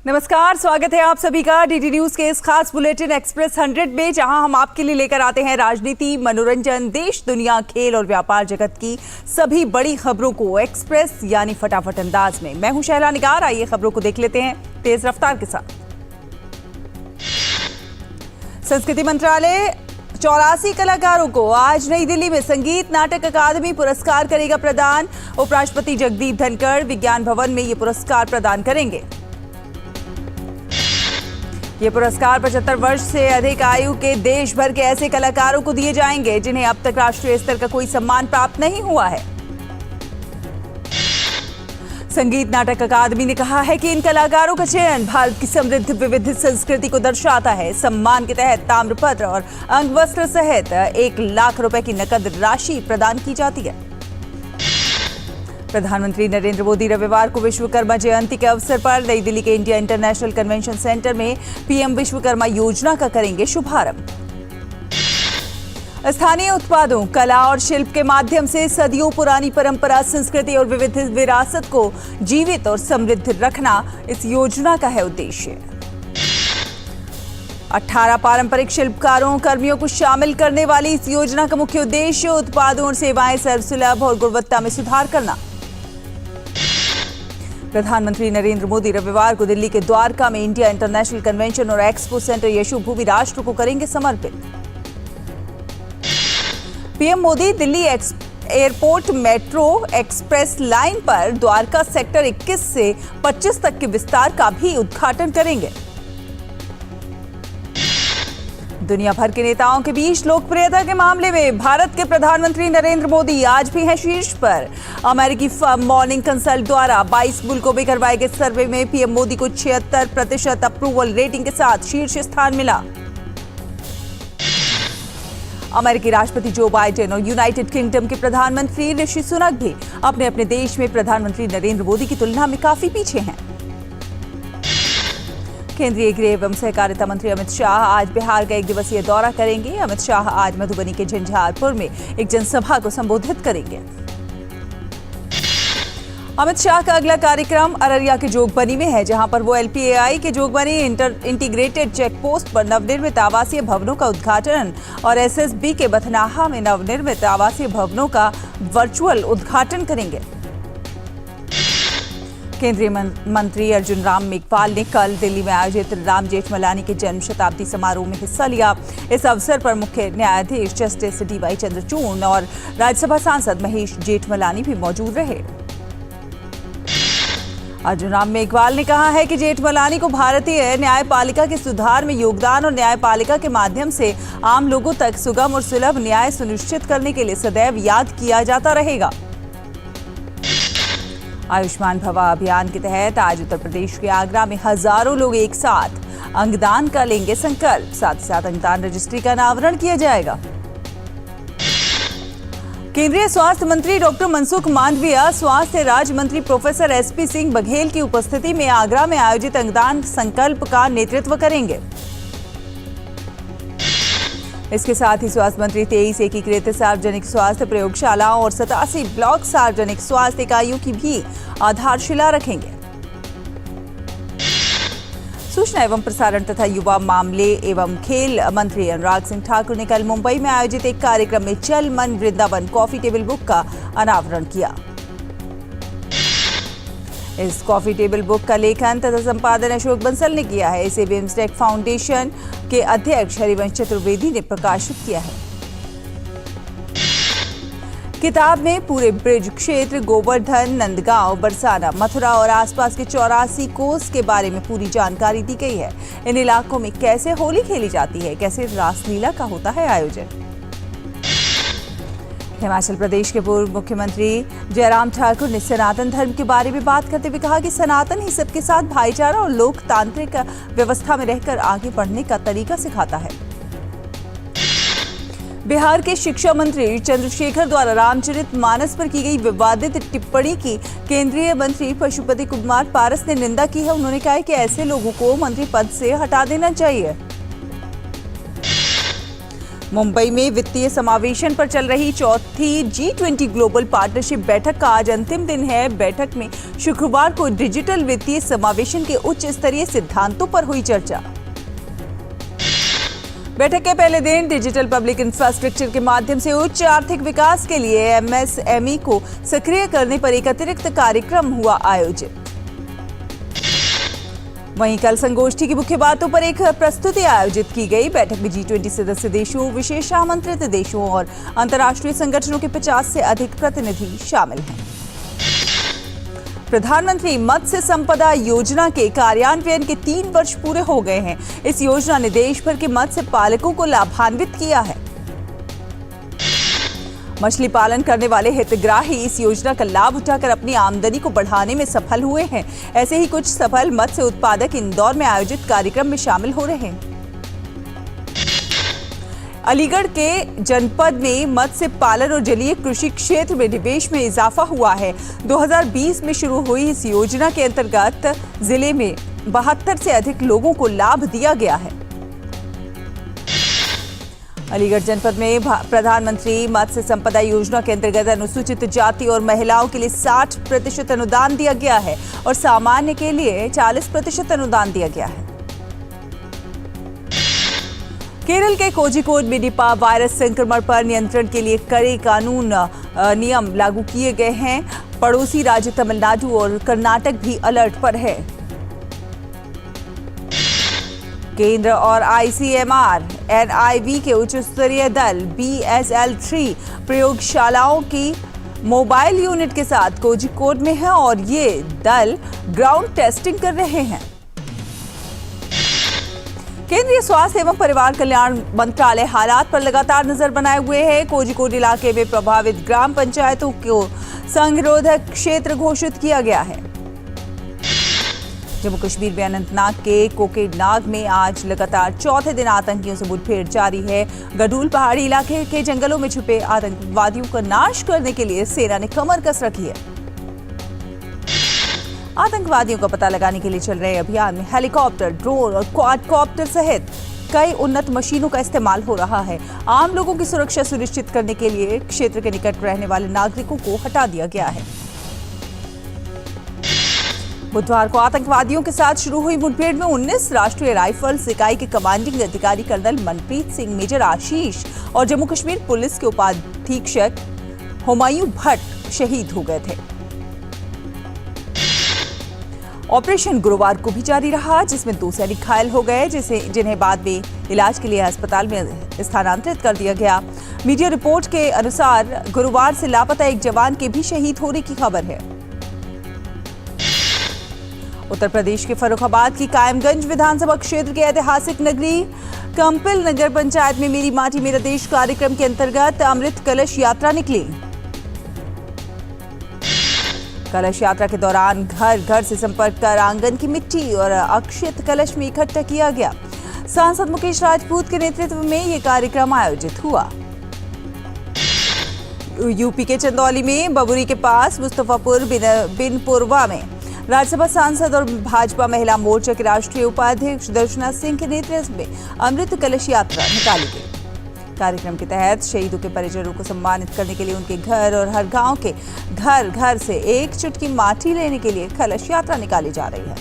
नमस्कार, स्वागत है आप सभी का डीडी न्यूज के इस खास बुलेटिन एक्सप्रेस 100 में, जहां हम आपके लिए लेकर आते हैं राजनीति, मनोरंजन, देश दुनिया, खेल और व्यापार जगत की सभी बड़ी खबरों को एक्सप्रेस यानी फटाफट अंदाज में। मैं हूं शैला निगार। आइए खबरों को देख लेते हैं तेज रफ्तार के साथ। संस्कृति मंत्रालय 84 कलाकारों को आज नई दिल्ली में संगीत नाटक अकादमी पुरस्कार करेगा प्रदान। उपराष्ट्रपति जगदीप धनखड़ विज्ञान भवन में ये पुरस्कार प्रदान करेंगे। ये पुरस्कार 75 वर्ष से अधिक आयु के देश भर के ऐसे कलाकारों को दिए जाएंगे जिन्हें अब तक राष्ट्रीय स्तर का कोई सम्मान प्राप्त नहीं हुआ है। संगीत नाटक अकादमी ने कहा है कि इन कलाकारों का चयन भारत की समृद्ध विविध संस्कृति को दर्शाता है। सम्मान के तहत ताम्रपत्र और अंगवस्त्र सहित 1 लाख रुपए की नकद राशि प्रदान की जाती है। प्रधानमंत्री नरेंद्र मोदी रविवार को विश्वकर्मा जयंती के अवसर पर नई दिल्ली के इंडिया इंटरनेशनल कन्वेंशन सेंटर में पीएम विश्वकर्मा योजना का करेंगे शुभारंभ। स्थानीय उत्पादों, कला और शिल्प के माध्यम से सदियों पुरानी परंपरा, संस्कृति और विविध विरासत को जीवित और समृद्ध रखना इस योजना का है उद्देश्य। 18 पारंपरिक शिल्पकारों कर्मियों को शामिल करने वाली इस योजना का मुख्य उद्देश्य उत्पादों और सेवाएं सर्वसुलभ और गुणवत्ता में सुधार करना। प्रधानमंत्री नरेंद्र मोदी रविवार को दिल्ली के द्वारका में इंडिया इंटरनेशनल कन्वेंशन और एक्सपो सेंटर यशोभूमि राष्ट्र को करेंगे समर्पित। PM Modi Delhi airport metro express line पर द्वारका सेक्टर 21 से 25 तक के विस्तार का भी उद्घाटन करेंगे। दुनिया भर के नेताओं के बीच लोकप्रियता के मामले में भारत के प्रधानमंत्री नरेंद्र मोदी आज भी हैं शीर्ष पर। अमेरिकी फर्म मॉर्निंग कंसल्ट द्वारा 22 मुल्कों में करवाए गए सर्वे में पीएम मोदी को 76% अप्रूवल रेटिंग के साथ शीर्ष स्थान मिला। अमेरिकी राष्ट्रपति जो बाइडेन और यूनाइटेड किंगडम के प्रधानमंत्री ऋषि सुनक भी अपने अपने देश में प्रधानमंत्री नरेंद्र मोदी की तुलना में काफी पीछे हैं। केंद्रीय गृह एवं सहकारिता मंत्री अमित शाह आज बिहार का 1 दिवसीय दौरा करेंगे। अमित शाह आज मधुबनी के झंझारपुर में एक जनसभा को संबोधित करेंगे। अमित शाह का अगला कार्यक्रम अररिया के जोगबनी में है, जहां पर वो एलपीएआई के जोगबनी इंटीग्रेटेड चेक पोस्ट पर नवनिर्मित आवासीय भवनों का उद्घाटन और एसएसबी के बथनाहा में नवनिर्मित आवासीय भवनों का वर्चुअल उद्घाटन करेंगे। केंद्रीय मंत्री अर्जुन राम मेघवाल ने कल दिल्ली में आयोजित राम जेठमलानी के जन्म शताब्दी समारोह में हिस्सा लिया। इस अवसर पर मुख्य न्यायाधीश जस्टिस डीवाई चंद्रचूड़ और राज्यसभा सांसद महेश जेठमलानी भी मौजूद रहे। अर्जुन राम मेघवाल ने कहा है कि जेठमलानी को भारतीय न्यायपालिका के सुधार में योगदान और न्यायपालिका के माध्यम से आम लोगों तक सुगम और सुलभ न्याय सुनिश्चित करने के लिए सदैव याद किया जाता रहेगा। आयुष्मान भवा अभियान के तहत आज उत्तर प्रदेश के आगरा में हजारों लोग एक साथ अंगदान का लेंगे संकल्प। साथ ही साथ अंगदान रजिस्ट्री का अनावरण किया जाएगा। केंद्रीय स्वास्थ्य मंत्री डॉक्टर मनसुख मांडविया स्वास्थ्य राज्य मंत्री प्रोफेसर एसपी सिंह बघेल की उपस्थिति में आगरा में आयोजित अंगदान संकल्प का नेतृत्व करेंगे। इसके साथ ही स्वास्थ्य मंत्री 23 एकीकृत सार्वजनिक स्वास्थ्य प्रयोगशालाओं और 87 ब्लॉक सार्वजनिक स्वास्थ्य इकाइयों की भी आधारशिला रखेंगे। सूचना एवं प्रसारण तथा युवा मामले एवं खेल मंत्री अनुराग सिंह ठाकुर ने कल मुंबई में आयोजित एक कार्यक्रम में चल मन वृंदावन कॉफी टेबल बुक का अनावरण किया। इस कॉफी टेबल बुक का लेखन तथा संपादन अशोक बंसल ने किया है। इसे बिम्सटेक फाउंडेशन के अध्यक्ष हरिवंश चतुर्वेदी ने प्रकाशित किया है। किताब में पूरे ब्रिज क्षेत्र, गोवर्धन, नंदगांव, बरसाना, मथुरा और आसपास के 84 कोस के बारे में पूरी जानकारी दी गई है। इन इलाकों में कैसे होली खेली जाती है, कैसे रासलीला का होता है आयोजन। हिमाचल प्रदेश के पूर्व मुख्यमंत्री जयराम ठाकुर ने सनातन धर्म के बारे में बात करते हुए कहा कि सनातन ही सबके साथ भाईचारा और लोकतांत्रिक व्यवस्था में रहकर आगे बढ़ने का तरीका सिखाता है। बिहार के शिक्षा मंत्री चंद्रशेखर द्वारा रामचरितमानस पर की गई विवादित टिप्पणी की केंद्रीय मंत्री पशुपति कुमार पारस ने निंदा की है। उन्होंने कहा कि ऐसे लोगों को मंत्री पद से हटा देना चाहिए। मुंबई में वित्तीय समावेशन पर चल रही चौथी G20 ग्लोबल पार्टनरशिप बैठक का आज अंतिम दिन है। बैठक में शुक्रवार को डिजिटल वित्तीय समावेशन के उच्च स्तरीय सिद्धांतों पर हुई चर्चा। बैठक के पहले दिन डिजिटल पब्लिक इंफ्रास्ट्रक्चर के माध्यम से उच्च आर्थिक विकास के लिए MSME को सक्रिय करने पर एक अतिरिक्त कार्यक्रम हुआ आयोजित। वहीं कल संगोष्ठी की मुख्य बातों पर एक प्रस्तुति आयोजित की गई। बैठक में G20 सदस्य देशों, विशेष आमंत्रित देशों और अंतर्राष्ट्रीय संगठनों के 50 से अधिक प्रतिनिधि शामिल हैं। प्रधानमंत्री मत्स्य संपदा योजना के कार्यान्वयन के 3 वर्ष पूरे हो गए हैं। इस योजना ने देश भर के मत्स्य पालकों को लाभान्वित किया है। मछली पालन करने वाले हितग्राही इस योजना का लाभ उठाकर अपनी आमदनी को बढ़ाने में सफल हुए हैं। ऐसे ही कुछ सफल मत्स्य उत्पादक इंदौर में आयोजित कार्यक्रम में शामिल हो रहे हैं। अलीगढ़ के जनपद में मत्स्य पालन और जलीय कृषि क्षेत्र में निवेश में इजाफा हुआ है। 2020 में शुरू हुई इस योजना के अंतर्गत जिले में 72 से अधिक लोगों को लाभ दिया गया है। अलीगढ़ जनपद में प्रधानमंत्री मत्स्य संपदा योजना के अंतर्गत अनुसूचित जाति और महिलाओं के लिए 60% अनुदान दिया गया है और सामान्य के लिए 40% अनुदान दिया गया है। केरल के कोझिकोड में निपा वायरस संक्रमण पर नियंत्रण के लिए कड़े कानून नियम लागू किए गए हैं। पड़ोसी राज्य तमिलनाडु और कर्नाटक भी अलर्ट पर है। केंद्र और ICMR NIV के उच्च स्तरीय दल BSL-3 प्रयोगशालाओं की मोबाइल यूनिट के साथ कोझिकोड में है और ये दल ग्राउंड टेस्टिंग कर रहे हैं। केंद्रीय स्वास्थ्य एवं परिवार कल्याण मंत्रालय हालात पर लगातार नजर बनाए हुए है। कोझिकोड इलाके में प्रभावित ग्राम पंचायतों को संगरोधक क्षेत्र घोषित किया गया है। जम्मू कश्मीर में अनंतनाग के कोकेडनाग में आज लगातार चौथे दिन आतंकियों से मुठभेड़ जारी है। गडूल पहाड़ी इलाके के जंगलों में छुपे आतंकवादियों का नाश करने के लिए सेना ने कमर कस रखी है। आतंकवादियों का पता लगाने के लिए चल रहे अभियान में हेलीकॉप्टर, ड्रोन और क्वाडकॉप्टर सहित कई उन्नत मशीनों का इस्तेमाल हो रहा है। आम लोगों की सुरक्षा सुनिश्चित करने के लिए क्षेत्र के निकट रहने वाले नागरिकों को हटा दिया गया है। बुधवार को आतंकवादियों के साथ शुरू हुई मुठभेड़ में 19 राष्ट्रीय राइफल्स इकाई के कमांडिंग अधिकारी कर्नल मनप्रीत सिंह, मेजर आशीष और जम्मू कश्मीर पुलिस के उपाधीक्षक हुमायूं भट्ट शहीद हो गए थे। ऑपरेशन गुरुवार को भी जारी रहा, जिसमें 2 सैनिक घायल हो गए, जिन्हें बाद में इलाज के लिए अस्पताल में स्थानांतरित कर दिया गया। मीडिया रिपोर्ट के अनुसार गुरुवार से लापता एक जवान के भी शहीद होने की खबर है। उत्तर प्रदेश के फर्रुखाबाद की कायमगंज विधानसभा क्षेत्र के ऐतिहासिक नगरी कंपिल नगर पंचायत में मेरी माटी मेरा देश कार्यक्रम के अंतर्गत अमृत कलश यात्रा निकली। कलश यात्रा के दौरान घर घर से संपर्क कर आंगन की मिट्टी और अक्षत कलश में इकट्ठा किया गया। सांसद मुकेश राजपूत के नेतृत्व में यह कार्यक्रम आयोजित हुआ। यूपी के चंदौली में बबुरी के पास मुस्तफापुर बिनपुरवा में राज्यसभा सांसद और भाजपा महिला मोर्चा के राष्ट्रीय उपाध्यक्ष दर्शना सिंह के नेतृत्व में अमृत कलश यात्रा निकाली गई। कार्यक्रम के तहत शहीदों के परिजनों को सम्मानित करने के लिए उनके घर और हर गांव के घर घर से एक चुटकी माटी लेने के लिए कलश यात्रा निकाली जा रही है।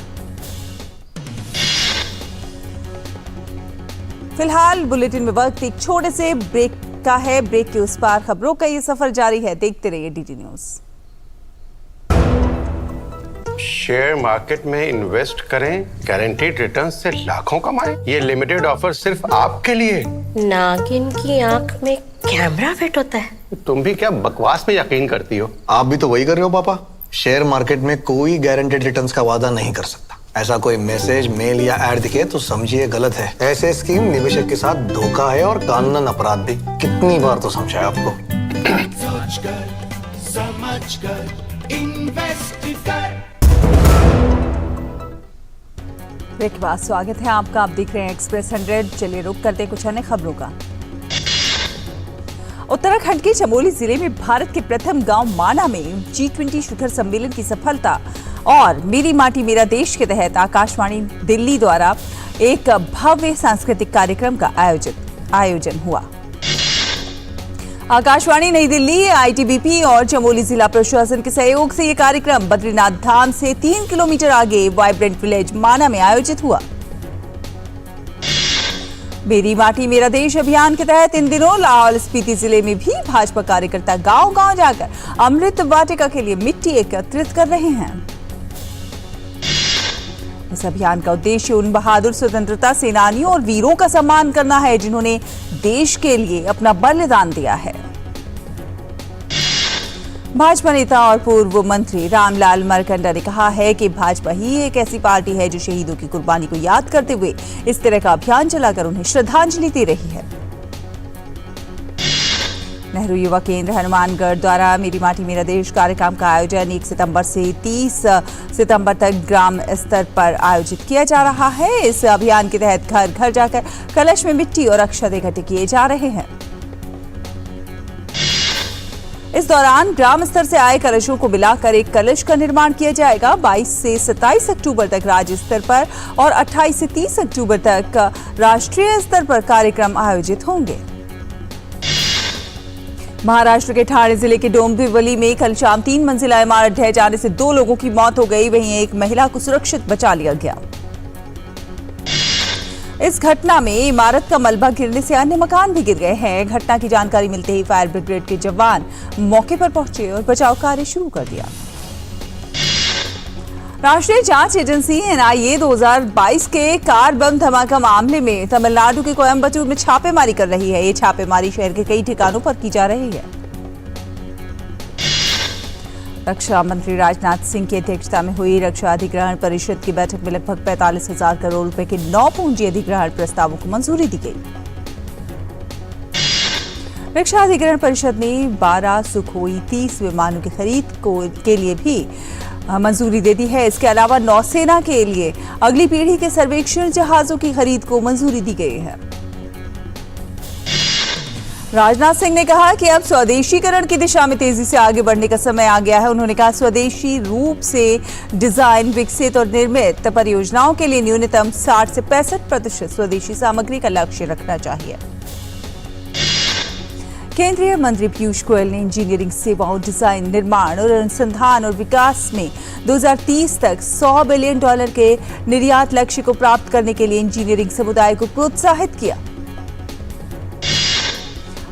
फिलहाल बुलेटिन में वक्त एक छोटे से ब्रेक का है। ब्रेक के उस पार खबरों का ये सफर जारी है। देखते रहिए DD न्यूज। शेयर मार्केट में इन्वेस्ट करें, गारंटीड रिटर्न से लाखों कमाएं। ये लिमिटेड ऑफर सिर्फ आपके लिए। नागिन की आंख में कैमरा फिट होता है। तुम भी क्या बकवास में यकीन करती हो? आप भी तो वही कर रहे हो पापा। शेयर मार्केट में कोई गारंटीड रिटर्न्स का वादा नहीं कर सकता। ऐसा कोई मैसेज, मेल या एड दिखे तो समझिए गलत है। ऐसे स्कीम निवेशक के साथ धोखा है और कानूनन अपराध भी। कितनी बार तो समझाया आपको। समझकर इन्वेस्ट कर। ब्रेक के बाद स्वागत है आपका। आप देख रहे हैं एक्सप्रेस 100। चलिए रुक करते कुछ अन्य खबरों का। उत्तराखंड के चमोली जिले में भारत के प्रथम गांव माना में G20 शिखर सम्मेलन की सफलता और मेरी माटी मेरा देश के तहत आकाशवाणी दिल्ली द्वारा एक भव्य सांस्कृतिक कार्यक्रम का आयोजन हुआ। आकाशवाणी नई दिल्ली, आईटीबीपी और चमोली जिला प्रशासन के सहयोग से ये कार्यक्रम बद्रीनाथ धाम से 3 किलोमीटर आगे वाइब्रेंट विलेज माना में आयोजित हुआ। मेरी माटी मेरा देश अभियान के तहत इन दिनों लाहौल स्पीति जिले में भी भाजपा कार्यकर्ता गांव-गांव जाकर अमृत वाटिका के लिए मिट्टी एकत्रित कर रहे हैं। इस अभियान का उद्देश्य उन बहादुर स्वतंत्रता सेनानियों और वीरों का सम्मान करना है जिन्होंने देश के लिए अपना बलिदान दिया है। भाजपा नेता और पूर्व मंत्री रामलाल मारकंडा ने कहा है कि भाजपा ही एक ऐसी पार्टी है जो शहीदों की कुर्बानी को याद करते हुए इस तरह का अभियान चलाकर उन्हें श्रद्धांजलि दे रही है। नेहरू युवा केंद्र हनुमानगढ़ द्वारा मेरी माटी मेरा देश कार्यक्रम का आयोजन 1 सितंबर से 30 सितंबर तक ग्राम स्तर पर आयोजित किया जा रहा है। इस अभियान के तहत घर घर जाकर कलश में मिट्टी और अक्षत इकट्ठे किए जा रहे हैं। इस दौरान ग्राम स्तर से आए कलशों को मिलाकर एक कलश का निर्माण किया जाएगा। 22 से 27 अक्टूबर तक राज्य स्तर पर और 28 से 30 अक्टूबर तक राष्ट्रीय स्तर पर कार्यक्रम आयोजित होंगे। महाराष्ट्र के ठाणे जिले के डोंबिवली में कल शाम 3 मंजिला इमारत ढह जाने से 2 लोगों की मौत हो गई, वहीं एक महिला को सुरक्षित बचा लिया गया। इस घटना में इमारत का मलबा गिरने से अन्य मकान भी गिर गए हैं। घटना की जानकारी मिलते ही फायर ब्रिगेड के जवान मौके पर पहुंचे और बचाव कार्य शुरू कर दिया। राष्ट्रीय जांच एजेंसी एनआईए 2022 के कार बम धमाका मामले में तमिलनाडु के कोयम्बटूर में छापेमारी कर रही है। ये छापेमारी शहर के कई ठिकानों पर की जा रही है। रक्षा मंत्री राजनाथ सिंह की अध्यक्षता में हुई रक्षा अधिग्रहण परिषद की बैठक में लगभग 45,000 करोड़ रुपए के 9 पूंजी अधिग्रहण प्रस्तावों को मंजूरी दी गई। रक्षा अधिग्रहण परिषद ने 12 सुखोई 30 विमानों की खरीद के लिए भी मंजूरी दे दी है। इसके अलावा नौसेना के लिए अगली पीढ़ी के सर्वेक्षण जहाजों की खरीद को मंजूरी दी गई है। राजनाथ सिंह ने कहा कि अब स्वदेशीकरण की दिशा में तेजी से आगे बढ़ने का समय आ गया है। उन्होंने कहा स्वदेशी रूप से डिजाइन, विकसित और निर्मित परियोजनाओं के लिए न्यूनतम 60 से 65% स्वदेशी सामग्री का लक्ष्य रखना चाहिए। केंद्रीय मंत्री पीयूष गोयल ने इंजीनियरिंग सेवाओं, डिजाइन, निर्माण और अनुसंधान और विकास में 2030 तक $100 बिलियन के निर्यात लक्ष्य को प्राप्त करने के लिए इंजीनियरिंग समुदाय को प्रोत्साहित किया।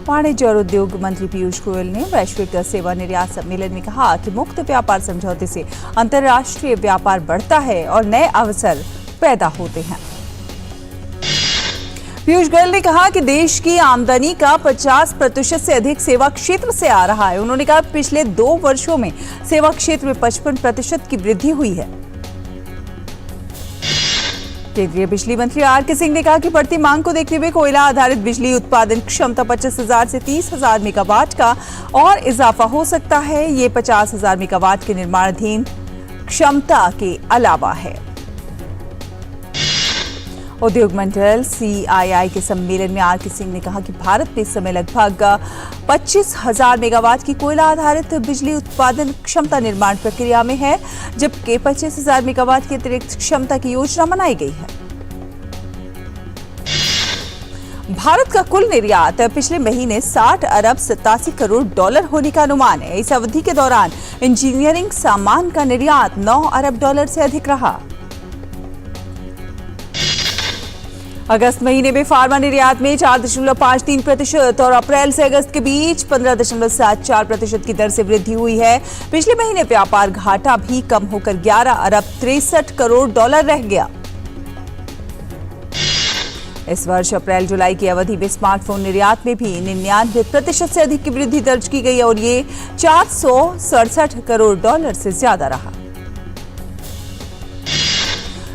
वाणिज्य और उद्योग मंत्री पीयूष गोयल ने वैश्विक सेवा निर्यात सम्मेलन में कहा कि मुक्त व्यापार समझौते से अंतर्राष्ट्रीय व्यापार बढ़ता है और नए अवसर पैदा होते हैं। पीयूष गोयल ने कहा कि देश की आमदनी का 50% से अधिक सेवा क्षेत्र से आ रहा है। उन्होंने कहा पिछले 2 वर्षों में सेवा क्षेत्र में 55% की वृद्धि हुई है। केंद्रीय बिजली मंत्री आर.के. सिंह ने कहा कि बढ़ती मांग को देखते हुए कोयला आधारित बिजली उत्पादन क्षमता 25,000 से 30,000 मेगावाट का और इजाफा हो सकता है। ये 50,000 मेगावाट के निर्माणाधीन क्षमता के अलावा है। उद्योग मंडल CII के सम्मेलन में आर.के. सिंह ने कहा कि भारत में इस समय लगभग 25,000 मेगावाट की कोयला आधारित बिजली उत्पादन क्षमता निर्माण प्रक्रिया में है, जबकि 25,000 मेगावाट की अतिरिक्त क्षमता की योजना बनाई गई है। भारत का कुल निर्यात पिछले महीने 60 अरब 87 करोड़ डॉलर होने का अनुमान है। इस अवधि के दौरान इंजीनियरिंग सामान का निर्यात 9 अरब डॉलर से अधिक रहा। अगस्त महीने में फार्मा निर्यात में 4.53% और अप्रैल से अगस्त के बीच 15.74% की दर से वृद्धि हुई है। पिछले महीने व्यापार घाटा भी कम होकर 11 अरब 63 करोड़ डॉलर रह गया। इस वर्ष अप्रैल जुलाई की अवधि में स्मार्टफोन निर्यात में भी 99% से अधिक की वृद्धि दर्ज की गई और ये 467 करोड़ डॉलर से ज्यादा रहा।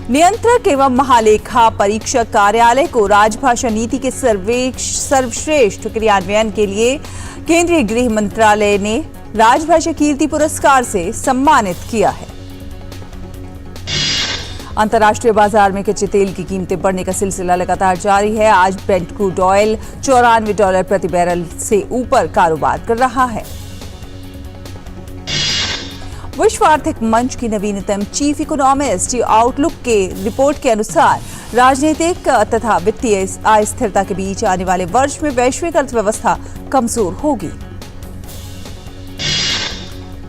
नियंत्रक एवं महालेखा परीक्षक कार्यालय को राजभाषा नीति के सर्वश्रेष्ठ क्रियान्वयन के लिए केंद्रीय गृह मंत्रालय ने राजभाषा कीर्ति पुरस्कार से सम्मानित किया है। अंतर्राष्ट्रीय बाजार में कच्चे तेल की कीमतें बढ़ने का सिलसिला लगातार जारी है। आज ब्रेंट क्रूड ऑयल $94 प्रति बैरल से ऊपर कारोबार कर रहा है। विश्व आर्थिक मंच की नवीनतम चीफ इकोनॉमिस्ट आउटलुक के रिपोर्ट के अनुसार राजनीतिक तथा वित्तीय अस्थिरता के बीच आने वाले वर्ष में वैश्विक अर्थव्यवस्था कमजोर होगी।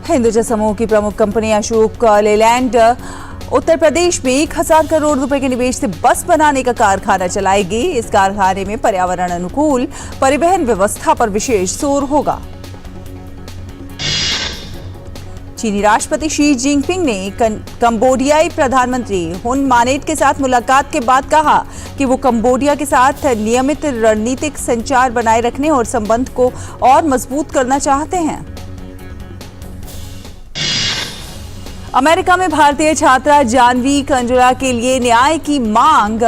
हिंदुजा समूह की प्रमुख कंपनी अशोक लेलैंड उत्तर प्रदेश में 1000 करोड़ रुपए के निवेश से बस बनाने का कारखाना चलाएगी। इस कारखाने में पर्यावरण अनुकूल परिवहन व्यवस्था पर विशेष जोर होगा। चीनी राष्ट्रपति शी जिनपिंग ने कंबोडियाई प्रधानमंत्री हुन मानेट के साथ मुलाकात के बाद कहा कि वो कंबोडिया के साथ नियमित रणनीतिक संचार बनाए रखने और संबंध को और मजबूत करना चाहते हैं। अमेरिका में भारतीय छात्रा जानवी कंजुला के लिए न्याय की मांग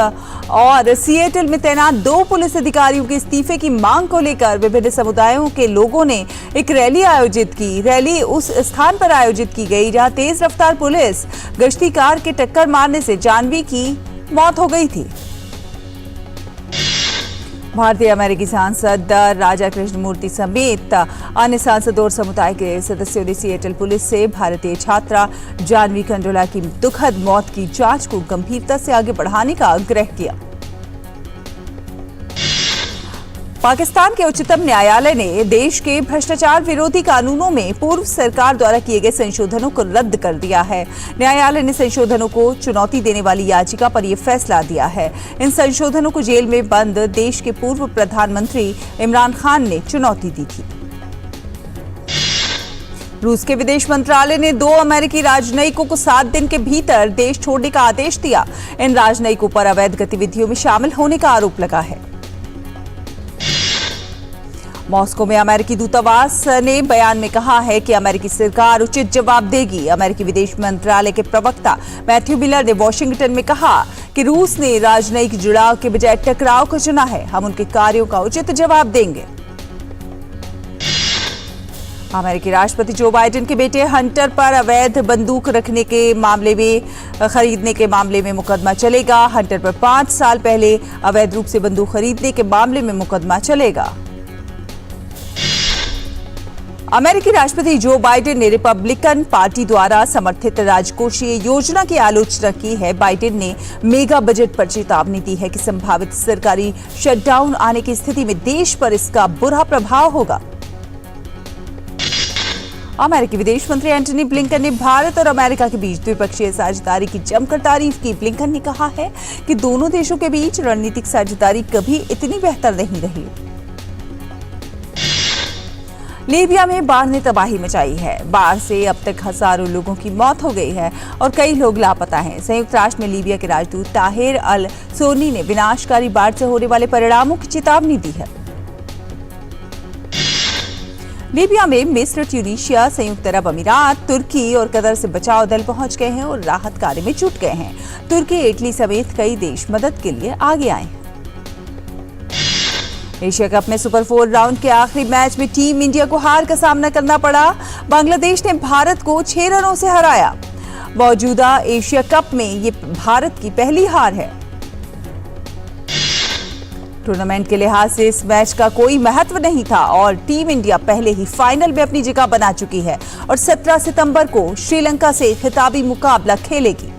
और सिएटल में तैनात 2 पुलिस अधिकारियों के इस्तीफे की मांग को लेकर विभिन्न समुदायों के लोगों ने एक रैली आयोजित की। रैली उस स्थान पर आयोजित की गई जहां तेज रफ्तार पुलिस गश्ती कार के टक्कर मारने से जानवी की मौत हो गई थी। भारतीय अमेरिकी सांसद राजा कृष्णमूर्ति समेत अन्य सांसदों और समुदाय के सदस्यों ने सिएटल पुलिस से भारतीय छात्रा जानवी कंडोला की दुखद मौत की जांच को गंभीरता से आगे बढ़ाने का आग्रह किया। पाकिस्तान के उच्चतम न्यायालय ने देश के भ्रष्टाचार विरोधी कानूनों में पूर्व सरकार द्वारा किए गए संशोधनों को रद्द कर दिया है। न्यायालय ने संशोधनों को चुनौती देने वाली याचिका पर यह फैसला दिया है। इन संशोधनों को जेल में बंद देश के पूर्व प्रधानमंत्री इमरान खान ने चुनौती दी थी। रूस के विदेश मंत्रालय ने 2 अमेरिकी राजनयिकों को 7 दिन के भीतर देश छोड़ने का आदेश दिया। इन राजनयिकों पर अवैध गतिविधियों में शामिल होने का आरोप लगा है। मॉस्को में अमेरिकी दूतावास ने बयान में कहा है कि अमेरिकी सरकार उचित जवाब देगी। अमेरिकी विदेश मंत्रालय के प्रवक्ता मैथ्यू मिलर ने वॉशिंगटन में कहा कि रूस ने राजनयिक जुड़ाव के बजाय टकराव को चुना है। हम उनके कार्यों का उचित जवाब देंगे। अमेरिकी राष्ट्रपति जो बाइडेन के बेटे हंटर पर अवैध बंदूक रखने के मामले में खरीदने के मामले में मुकदमा चलेगा। हंटर पर 5 साल पहले अवैध रूप से बंदूक खरीदने के मामले में मुकदमा चलेगा। अमेरिकी राष्ट्रपति जो बाइडेन ने रिपब्लिकन पार्टी द्वारा समर्थित राजकोषीय योजना की आलोचना की है। बाइडेन ने मेगा बजट पर चेतावनी दी है कि संभावित सरकारी शटडाउन आने की स्थिति में देश पर इसका बुरा प्रभाव होगा। अमेरिकी विदेश मंत्री एंटनी ब्लिंकन ने भारत और अमेरिका के बीच द्विपक्षीय साझेदारी की जमकर तारीफ की। ब्लिंकन ने कहा है कि दोनों देशों के बीच रणनीतिक साझेदारी कभी इतनी बेहतर नहीं रही। लीबिया में बाढ़ ने तबाही मचाई है। बाढ़ से अब तक हजारों लोगों की मौत हो गई है और कई लोग लापता हैं। संयुक्त राष्ट्र में लीबिया के राजदूत ताहिर अल सोनी ने विनाशकारी बाढ़ से होने वाले परिणामों की चेतावनी दी है। लीबिया में मिस्र, ट्यूनीशिया, संयुक्त अरब अमीरात, तुर्की और कतर से बचाव दल पहुंच गए हैं और राहत कार्य में जुट गए हैं। तुर्की, इटली समेत कई देश मदद के लिए आगे आए हैं। एशिया कप में सुपर 4 राउंड के आखिरी मैच में टीम इंडिया को हार का सामना करना पड़ा। बांग्लादेश ने भारत को 6 रनों से हराया। मौजूदा एशिया कप में ये भारत की पहली हार है। टूर्नामेंट के लिहाज से इस मैच का कोई महत्व नहीं था और टीम इंडिया पहले ही फाइनल में अपनी जगह बना चुकी है और 17 सितंबर को श्रीलंका से खिताबी मुकाबला खेलेगी।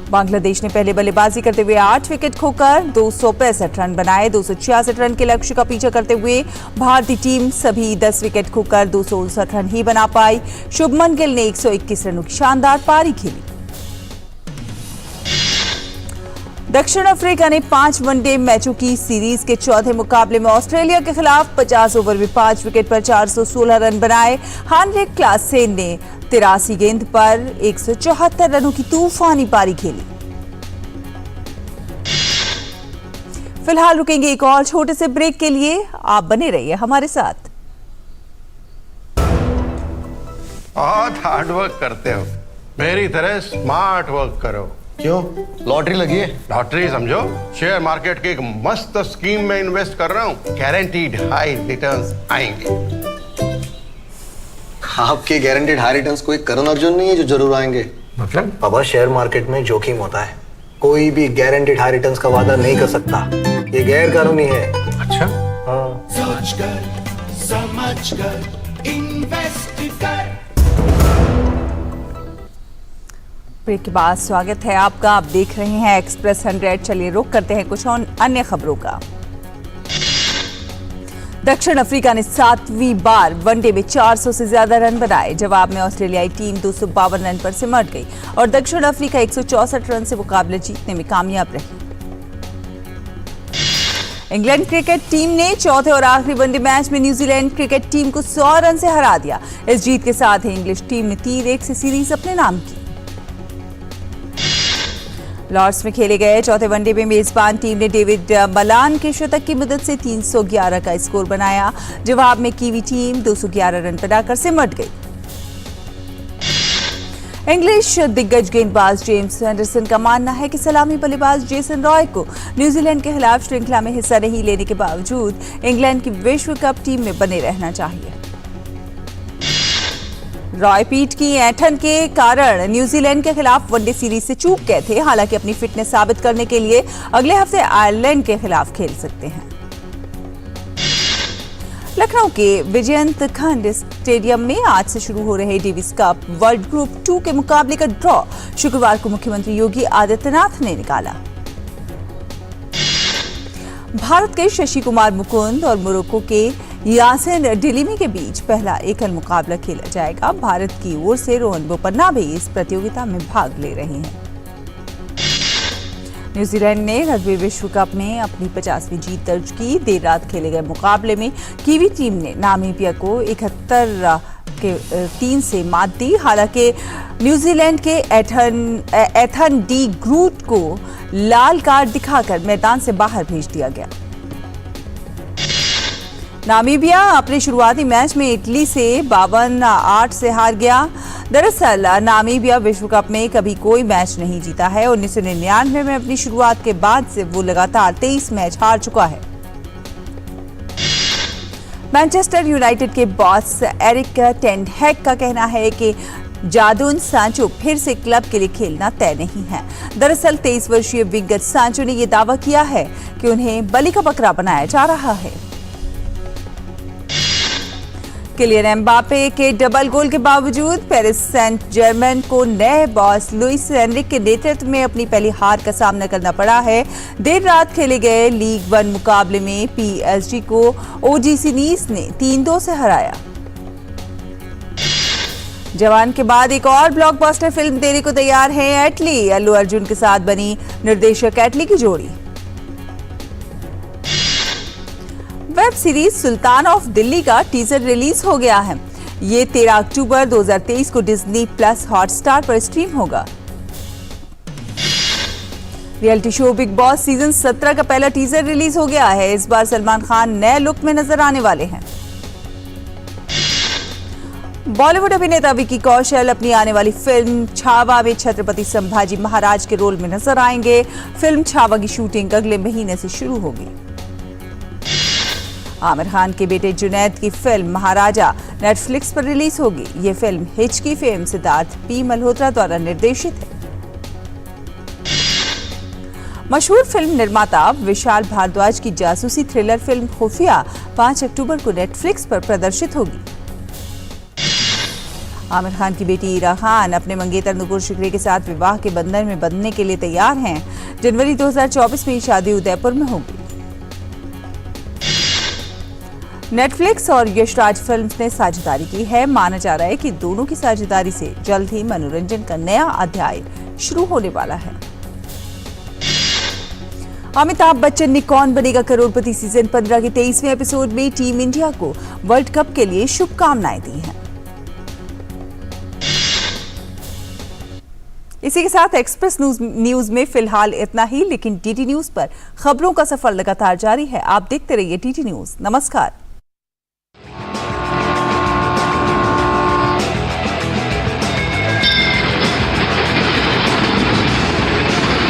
बांग्लादेश ने पहले बल्लेबाजी करते हुए 8 विकेट खोकर 265 रन बनाए। 266 रन के लक्ष्य का पीछा करते हुए भारतीय टीम सभी 10 विकेट खोकर 259 रन ही बना पाई। शुभमन गिल ने 121 रनों की शानदार पारी खेली। दक्षिण अफ्रीका ने 5 वनडे मैचों की सीरीज के चौथे मुकाबले में ऑस्ट्रेलिया के खिलाफ 50 ओवर में 5 विकेट पर 416 रन बनाए। हेनरिक क्लासेन ने 83 गेंद पर 174 रनों की तूफानी पारी खेली। फिलहाल रुकेंगे एक और छोटे से ब्रेक के लिए। आप बने रहिए हमारे साथ। बहुत हार्ड वर्क करते हो, मेरी तरह स्मार्ट वर्क करो। क्यों? लॉटरी लगी है? लॉटरी समझो, शेयर मार्केट की एक मस्त स्कीम में इन्वेस्ट कर रहा हूँ। गारंटीड हाई रिटर्न्स आएंगे। आपके गारंटीड हाई रिटर्न्स कोई करण अर्जुन नहीं है जो जरूर आएंगे। मतलब? बाबा, शेयर मार्केट में जोखिम होता है। कोई भी गारंटीड हाई रिटर्न्स का वादा नहीं कर सकता। ये गैर कानूनी है। अच्छा? हाँ। सोच कर समझ कर इन्वेस्ट कर। ब्रेक के बाद स्वागत है आपका। आप देख रहे हैं एक्सप्रेस 100। चलिए रुक करते हैं कुछ और अन्य खबरों का। दक्षिण अफ्रीका ने 7वीं बार वनडे में 400 से ज्यादा रन बनाए। जवाब में ऑस्ट्रेलियाई टीम 252 रन पर सिमट गई और दक्षिण अफ्रीका 164 रन से मुकाबला जीतने में कामयाब रही। इंग्लैंड क्रिकेट टीम ने चौथे और आखिरी वनडे मैच में न्यूजीलैंड क्रिकेट टीम को 100 रन से हरा दिया। इस जीत के साथ ही इंग्लिश टीम ने 3-1 से सीरीज अपने नाम की। लॉर्ड्स में खेले गए चौथे वनडे में मेजबान टीम ने डेविड मलान के शतक की मदद से 311 का स्कोर बनाया। जवाब में कीवी टीम 211 रन बनाकर सिमट गई। इंग्लिश दिग्गज गेंदबाज जेम्स एंडरसन का मानना है कि सलामी बल्लेबाज जेसन रॉय को न्यूजीलैंड के खिलाफ श्रृंखला में हिस्सा नहीं लेने के बावजूद इंग्लैंड की विश्व कप टीम में बने रहना चाहिए। रॉय पीठ की ऐंठन के कारण न्यूजीलैंड के खिलाफ वनडे सीरीज से चूक गए थे। हालांकि अपनी फिटनेस साबित करने के लिए अगले हफ्ते आयरलैंड के खिलाफ खेल सकते हैं। लखनऊ के विजयंत खंड स्टेडियम में आज से शुरू हो रहे डेविस कप वर्ल्ड ग्रुप 2 के मुकाबले का ड्रॉ शुक्रवार को मुख्यमंत्री योगी आदित्यनाथ ने निकाला। भारत के शशि कुमार मुकुंद और मोरक्को के यासिन डिलिमी के बीच पहला एकल मुकाबला खेला जाएगा। भारत की ओर से रोहन बोपन्ना भी इस प्रतियोगिता में भाग ले रहे हैं। न्यूजीलैंड ने रग्बी विश्व कप में अपनी 50वीं जीत दर्ज की। देर रात खेले गए मुकाबले में कीवी टीम ने नामीबिया को 71 के 3 से मात दी। हालांकि न्यूजीलैंड के एथन डी ग्रूट को लाल कार्ड दिखाकर मैदान से बाहर भेज दिया गया। नामीबिया अपने शुरुआती मैच में इटली से 52-8 से हार गया। दरअसल नामीबिया विश्व कप में कभी कोई मैच नहीं जीता है। 1999 में अपनी शुरुआत के बाद से वो लगातार 23 मैच हार चुका है। मैनचेस्टर यूनाइटेड के बॉस एरिक टेन हैग का कहना है कि जादून सांचो फिर से क्लब के लिए खेलना तय नहीं है। दरअसल 23 वर्षीय विंगर सांचो ने यह दावा किया है कि उन्हें बलि का बकरा बनाया जा रहा है। किलियन एम्बापे के डबल गोल के बावजूद पेरिस सेंट जर्मन को नए बॉस लुइस एनरिक के नेतृत्व में अपनी पहली हार का सामना करना पड़ा है। देर रात खेले गए लीग 1 मुकाबले में पीएसजी को ओजीसी नीस ने 3-2 से हराया। जवान के बाद एक और ब्लॉकबस्टर फिल्म देने को तैयार है एटली। अल्लू अर्जुन के साथ बनी निर्देशक एटली की जोड़ी। Web series Sultan of Delhi का टीजर रिलीज हो गया है। ये 13 अक्टूबर 2023 को डिज्नी प्लस हॉटस्टार पर स्ट्रीम होगा। Reality show big boss season 17 का पहला टीजर रिलीज हो गया है। इस बार सलमान खान नए लुक में नजर आने वाले हैं। बॉलीवुड अभिनेता विकी कौशल अपनी आने वाली फिल्म छावा में छत्रपति संभाजी महाराज के रोल में नजर आएंगे। फिल्म छावा की शूटिंग अगले महीने से शुरू होगी। आमिर खान के बेटे जुनैद की फिल्म महाराजा नेटफ्लिक्स पर रिलीज होगी। ये फिल्म हिच की फेम सिद्धार्थ पी मल्होत्रा द्वारा निर्देशित है। मशहूर फिल्म निर्माता विशाल भारद्वाज की जासूसी थ्रिलर फिल्म खुफिया 5 अक्टूबर को नेटफ्लिक्स पर प्रदर्शित होगी। आमिर खान की बेटी इरा खान अपने मंगेतर नुपुर शिकरे के साथ विवाह के बंधन में बंधने के लिए तैयार हैं। जनवरी 2024 में शादी उदयपुर में होगी। नेटफ्लिक्स और यशराज फिल्म्स ने साझेदारी की है। माना जा रहा है कि दोनों की साझेदारी से जल्द ही मनोरंजन का नया अध्याय शुरू होने वाला है। अमिताभ बच्चन ने कौन बनेगा करोड़पति सीजन 15 के 23वें एपिसोड में टीम इंडिया को वर्ल्ड कप के लिए शुभकामनाएं दी हैं। इसी के साथ एक्सप्रेस न्यूज में फिलहाल इतना ही, लेकिन डीडी न्यूज पर खबरों का सफर लगातार जारी है। आप देखते रहिए डीडी न्यूज। नमस्कार।